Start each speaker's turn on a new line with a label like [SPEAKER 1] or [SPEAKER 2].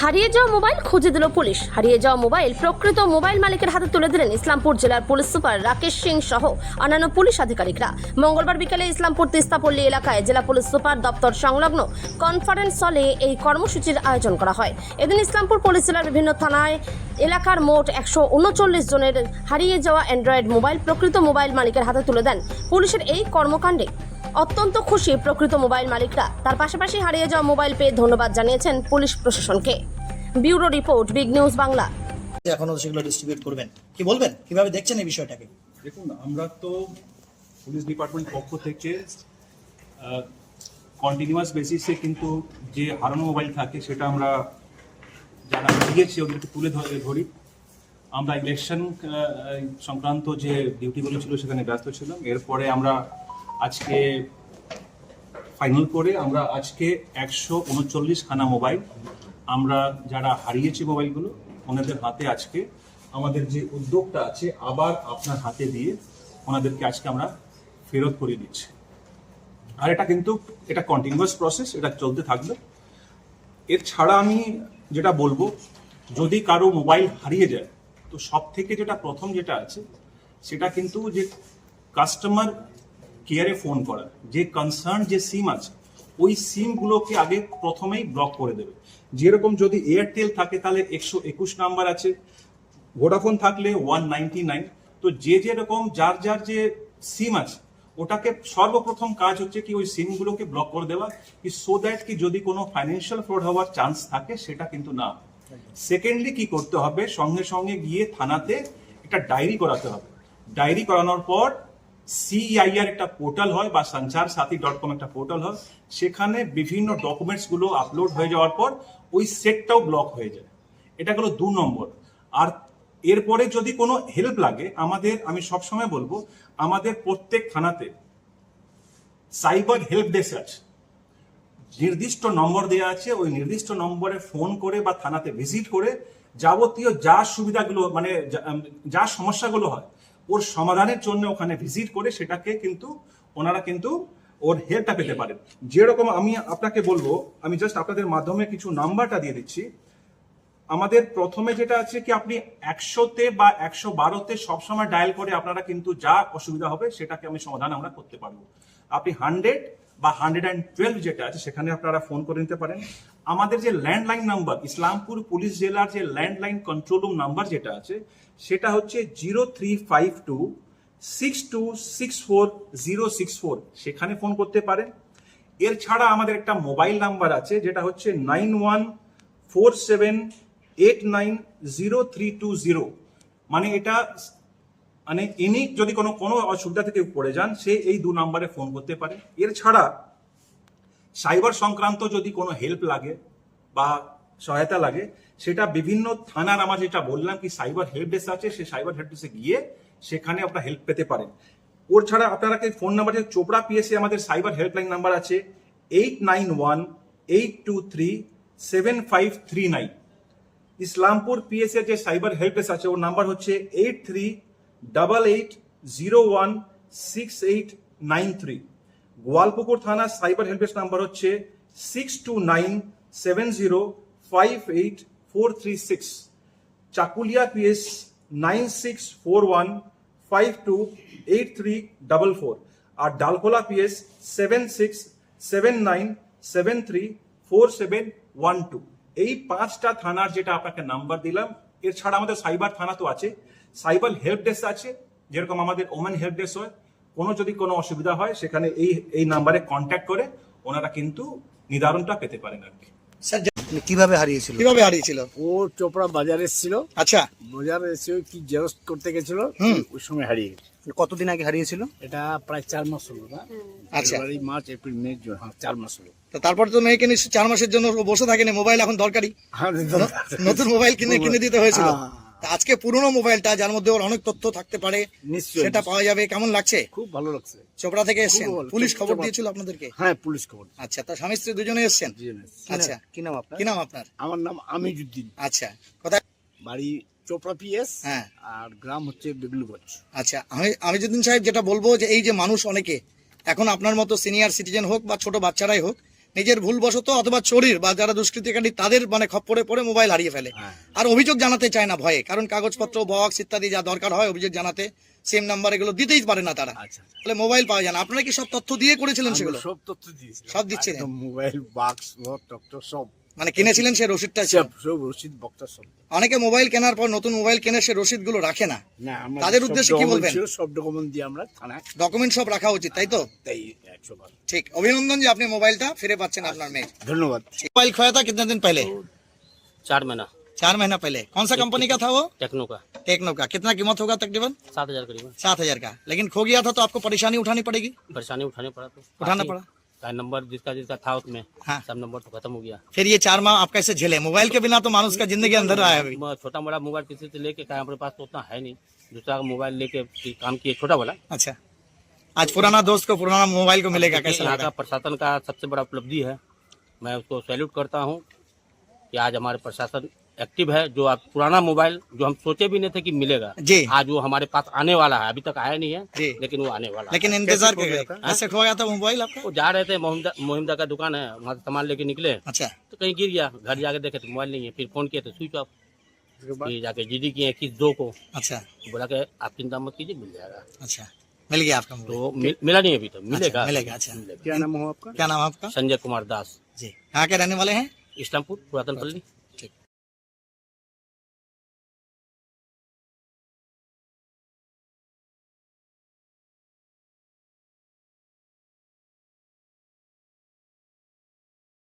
[SPEAKER 1] হারিয়ে যাওয়া মোবাইল খুঁজে দিল পুলিশ। হারিয়ে যাওয়া মোবাইল প্রকৃত মোবাইল মালিকের হাতে তুলে দিলেন ইসলামপুর জেলার পুলিশ সুপার রাকেশ সিং সহ অন্যান্য পুলিশ আধিকারিকরা। মঙ্গলবার বিকেলে ইসলামপুর তিস্তাপল্লী এলাকায় জেলা পুলিশ সুপার দপ্তর সংলগ্ন কনফারেন্স হলে এই কর্মসূচির আয়োজন করা হয়। এদিন ইসলামপুর পুলিশ জেলার বিভিন্ন থানায় এলাকার মোট 139 জনের হারিয়ে যাওয়া অ্যান্ড্রয়েড মোবাইল প্রকৃত মোবাইল মালিকের হাতে তুলে দেন। পুলিশের এই কর্মকাণ্ডে অত্যন্ত খুশি প্রকৃত মোবাইল মালিকরা। তার পাশাপাশি হারিয়ে যাওয়া মোবাইল পেয়ে ধন্যবাদ জানিয়েছেন পুলিশ প্রশাসনকে। Bureau report, big news Bangla.
[SPEAKER 2] এখনো সেগুলো ডিস্ট্রিবিউট করবেন, কি বলবেন, কিভাবে দেখছেন এই বিষয়টাকে?
[SPEAKER 3] দেখুন, আমরা তো পুলিশ ডিপার্টমেন্ট পক্ষ থেকে কন্টিনিউয়াস বেসিসে কিন্তু যে হারানো মোবাইল থাকে সেটা আমরা যারা হারিয়েছে ওদেরকে তুলে ধরি। আমরা ইলেকশন সংক্রান্ত যে ডিউটিগুলো ছিল সেখানে ব্যস্ত ছিলাম। এরপরে আমরা আজকে ফাইনাল করে আমরা আজকে 139 খানা মোবাইল আমরা যারা হারিয়েছি মোবাইলগুলো ওনাদের হাতে আজকে আমাদের যে উদ্যোগটা আছে আবার আপনার হাতে দিয়ে ওনাদেরকে আজকে আমরা ফেরত করে দিচ্ছি। আর এটা কিন্তু এটা কন্টিনিউয়াস প্রসেস, এটা চলতে থাকবে। এর ছাড়া আমি যেটা বলবো, যদি কারো মোবাইল হারিয়ে যায় তো সব থেকে যেটা প্রথম যেটা আছে সেটা কিন্তু যে কাস্টমার কেয়ারে ফোন করা, যে কনসার্ন যে সিম আছে ওই সিমগুলোকে আগে প্রথমেই ব্লক করে দেবে। যেরকম যদি এয়ারটেল থাকে তাহলে 121 নাম্বার আছে, ভোডাফোন থাকলে 199। তো যে যেরকম যার যার যে সিম আছে ওটাকে সর্বপ্রথম কাজ হচ্ছে কি ওই সিমগুলোকে ব্লক করে দেওয়া, কি সো দ্যাট কি যদি কোনো ফাইন্যান্সিয়াল ফ্রড হওয়ার চান্স থাকে সেটা কিন্তু না। সেকেন্ডলি কি করতে হবে, সঙ্গে সঙ্গে গিয়ে থানাতে একটা ডায়েরি করাতে হবে। ডায়েরি করানোর পর CEIR একটা পোর্টাল হয় বা sanchar-sathi.com একটা পোর্টাল হয়, সেখানে বিভিন্ন ডকুমেন্টস গুলো আপলোড হয়ে যাওয়ার পর ওই সেটটাও ব্লক হয়ে যায়। এটা গেল 2 নম্বর। আর এরপরে যদি কোনো হেল্প লাগে আমি সবসময় বলবো আমাদের প্রত্যেক থানাতে সাইবার হেল্প ডেস্ক আছে, নির্দিষ্ট নম্বর দেওয়া আছে। ওই নির্দিষ্ট নম্বরে ফোন করে বা থানাতে ভিজিট করে যাবতীয় যা সুবিধাগুলো মানে যা সমস্যাগুলো হয় ওর সমাধানের জন্য ওখানে ভিজিট করে সেটাকে কিন্তু ওনারা কিন্তু ওর হেল্পটা পেতে পারেন। যেরকম আমি আপনাকে বলবো, আমি জাস্ট আপনাদের মাধ্যমে কিছু নাম্বারটা দিয়ে দিচ্ছি। আমাদের প্রথমে যেটা আছে কি আপনি 100-তে বা 112-তে সবসময় ডায়াল করে আপনারা কিন্তু যা অসুবিধা হবে সেটাকে আমি সমাধান আমরা করতে পারবো। আপনি 100 বা 112 যেটা আছে সেখানে আপনারা ফোন করে নিতে পারেন। আমাদের যে ল্যান্ডলাইন নাম্বার, ইসলামপুর পুলিশ জেলার যে ল্যান্ডলাইন কন্ট্রোল রুম নাম্বার যেটা আছে সেটা হচ্ছে 03526264 সেখানে ফোন করতে পারেন। এর ছাড়া আমাদের একটা মোবাইল নাম্বার আছে যেটা হচ্ছে 9147890320। মানে এটা মানে ইনি যদি কোনো অসুবিধা থেকে পড়ে যান সে এই 2 নম্বরে ফোন করতে পারে। এর ছাড়া সাইবার সংক্রান্ত যদি কোনো হেল্প লাগে বা সহায়তা লাগে সেটা বিভিন্ন থানার আমার যেটা বললাম কি সাইবার হেল্প ডেস্ক আছে, সেই সাইবার হেল্প ডেস্কে গিয়ে সেখানে আপনারা হেল্প পেতে পারেন। ওর ছাড়া আপনারা ফোন নাম্বার চোপড়া PSA আমাদের সাইবার হেল্পলাইন নাম্বার আছে 8918237539। ইসলামপুর PSA যে সাইবার হেল্প ডেস্ক আছে ওর নাম্বার হচ্ছে 8388016893। গোয়ালপুকুর থানা সাইবার হেল্প ডেস্ক নাম্বার হচ্ছে 6297058436। চাকুলিয়া PS 9641528344 আর ডালখোলা PS 7679734712। এই 5টা থানার যেটা আপনাকে নাম্বার দিলাম। এর ছাড়া আমাদের সাইবার থানা তো আছে, সাইবার হেল্প ডেস্ক আছে, যেরকম আমাদের ওমেন হেল্প ডেস্ক হয়। যদি কোনো অসুবিধা হয় সেখানে এই নাম্বারে কন্ট্যাক্ট করে ওনারা কিন্তু নিদারণটা পেতে পারেন আর কি।
[SPEAKER 2] স্যার কিভাবে হারিয়েছিল?
[SPEAKER 4] ও চোপড়া বাজারে এসেছিল।
[SPEAKER 2] আচ্ছা,
[SPEAKER 4] বাজারে এসে কি জেরক্স করতে গেছিল, ওই সময় হারিয়ে গেছে।
[SPEAKER 2] কতদিন আগে হারিয়েছিল?
[SPEAKER 4] এটা প্রায় 4 মাস হলো না?
[SPEAKER 2] আচ্ছা,
[SPEAKER 4] ফেব্রুয়ারি, মার্চ, এপ্রিল, মে, জুন, 4 মাস হলো।
[SPEAKER 2] তারপর তো মেয়েকে 4 মাসের জন্য বসে থাকেনি, মোবাইল এখন দরকারি, নতুন মোবাইল কিনে দিতে হয়েছিল। আজকে পুরনো মোবাইলটা যার মধ্যে ওর অনেক তথ্য থাকতে পারে সেটা পাওয়া যাবে, কেমন লাগছে?
[SPEAKER 4] খুব ভালো লাগছে।
[SPEAKER 2] চোপড়া থেকে এসেছেন, পুলিশ খবর দিয়েছিল আপনাদেরকে?
[SPEAKER 4] হ্যাঁ, পুলিশ খবর।
[SPEAKER 2] আচ্ছা, তার স্বামী স্ত্রী দুজনে এসেছেন? আচ্ছা, কি নাম আপনার?
[SPEAKER 4] আমার নাম আমিজউদ্দিন।
[SPEAKER 2] আচ্ছা, কোথায়
[SPEAKER 4] বাড়ি? চোপড়া PS।
[SPEAKER 2] হ্যাঁ,
[SPEAKER 4] আর গ্রাম হচ্ছে বেগলুগঞ্জ।
[SPEAKER 2] আচ্ছা, আমিজউদ্দিন সাহেব, যেটা বলবো যে এই যে মানুষ অনেকে এখন আপনার মতো সিনিয়র সিটিজেন হোক বা ছোট বাচ্চারাই হোক নিজের ভুলবশত অথবা চোরির বা যারা দুষ্কৃতিকারী তাদের মানে খপ্পরে পড়ে মোবাইল হারিয়ে ফেলে
[SPEAKER 4] হ্যাঁ।
[SPEAKER 2] আর অভিযোগ জানাতে চায় না ভয়ে, কারণ কাগজপত্র বক্স ইত্যাদি যা দরকার হয় অভিযোগ জানাতে সিম নাম্বার এগুলো দিতেই পারে না তারা,
[SPEAKER 4] আচ্ছা
[SPEAKER 2] তাহলে মোবাইল পাওয়া যায় না। আপনারা কি সব তথ্য দিয়ে করেছিলেন সেগুলো?
[SPEAKER 4] সব তথ্য দিয়েছি,
[SPEAKER 2] সব দিচ্ছিলেন?
[SPEAKER 4] মোবাইল বাক্স ডক্টর সব
[SPEAKER 2] মানে কিনেছিলেন সে রসিদটা ছিল?
[SPEAKER 4] সব রসিদ বক্তা সব।
[SPEAKER 2] অনেকে মোবাইল কেনার পর নতুন মোবাইল কেনে সে রসিদ গুলো রাখে না,
[SPEAKER 4] না আমরা
[SPEAKER 2] তাদের
[SPEAKER 4] সব
[SPEAKER 2] উদ্দেশ্যে কি
[SPEAKER 4] document
[SPEAKER 2] বলবেন?
[SPEAKER 4] ছিল, সব ডকুমেন্ট দিয়ে আমরা থানায়
[SPEAKER 2] ডকুমেন্ট সব রাখা উচিত, তাই তো?
[SPEAKER 4] তাই 100
[SPEAKER 2] ঠিক, অভিনন্দন যে আপনি মোবাইলটা ফিরে পাচ্ছেন আপনার মেয়ে।
[SPEAKER 4] ধন্যবাদ।
[SPEAKER 2] मोबाइल खोया था कितने दिन पहले?
[SPEAKER 5] 4 महीना
[SPEAKER 2] 4 महीना पहले। कौन सा कंपनी का था वो?
[SPEAKER 5] टेक्नो का
[SPEAKER 2] टेक्नो का। कितना कीमत होगा तकरीबन?
[SPEAKER 5] 7,000 करीबन
[SPEAKER 2] 7,000 का। लेकिन खो गया था तो आपको परेशानी उठानी पड़ेगी?
[SPEAKER 5] परेशानी उठाने पड़ा तो
[SPEAKER 2] उठाना पड़ा।
[SPEAKER 5] का नंबर जिसका जिसका था उसमें
[SPEAKER 2] हाँ।
[SPEAKER 5] सब नंबर तो खत्म हो गया।
[SPEAKER 2] फिर ये 4 माह आप कैसे झेले? मोबाइल के बिना तो मानुष का जिंदगी अंदर रहा है अभी।
[SPEAKER 5] छोटा बड़ा मोबाइल किसी से लेके क्या हमारे पास तो उतना है नहीं, दूसरा का मोबाइल लेके काम किए छोटा वाला।
[SPEAKER 2] अच्छा, आज पुराना दोस्त को पुराना मोबाइल को मिलेगा, कैसा
[SPEAKER 5] यहाँ का
[SPEAKER 2] लगा?
[SPEAKER 5] प्रशासन का सबसे बड़ा उपलब्धि है, मैं उसको सैल्यूट करता हूँ कि आज हमारे प्रशासन एक्टिव है। जो आप पुराना मोबाइल जो हम सोचे भी नहीं थे कि मिलेगा,
[SPEAKER 2] जी।
[SPEAKER 5] आज वो हमारे पास आने वाला है, अभी तक आया नहीं है
[SPEAKER 2] जी।
[SPEAKER 5] लेकिन वो आने वाला है।
[SPEAKER 2] लेकिन इंतजार
[SPEAKER 4] खो गया था?
[SPEAKER 2] कैसे खो गया था मोबाइल आपका?
[SPEAKER 5] वो जा रहे थे मोहिमदा का दुकान है, वहाँ से सामान लेके निकले
[SPEAKER 2] अच्छा,
[SPEAKER 5] तो कहीं गिर गया, घर जाके देखे तो मोबाइल नहीं है, फिर फोन किया तो स्विच ऑफ। फिर जाके जीडी किए 21/2 को,
[SPEAKER 2] अच्छा,
[SPEAKER 5] बोला कि आप चिंता मत कीजिए मिल जाएगा,
[SPEAKER 2] अच्छा, मिल गया आपका मोबाइल?
[SPEAKER 5] तो मिला नहीं अभी तो मिलेगा।
[SPEAKER 2] मिलेगा, अच्छा।
[SPEAKER 5] मिलेगा।
[SPEAKER 4] क्या नाम हो आपका?
[SPEAKER 2] क्या नाम है आपका?
[SPEAKER 5] संजय कुमार दास,
[SPEAKER 2] जी, कहाँ के रहने वाले हैं?
[SPEAKER 5] इस्लामपुर पुरातन पल्ली।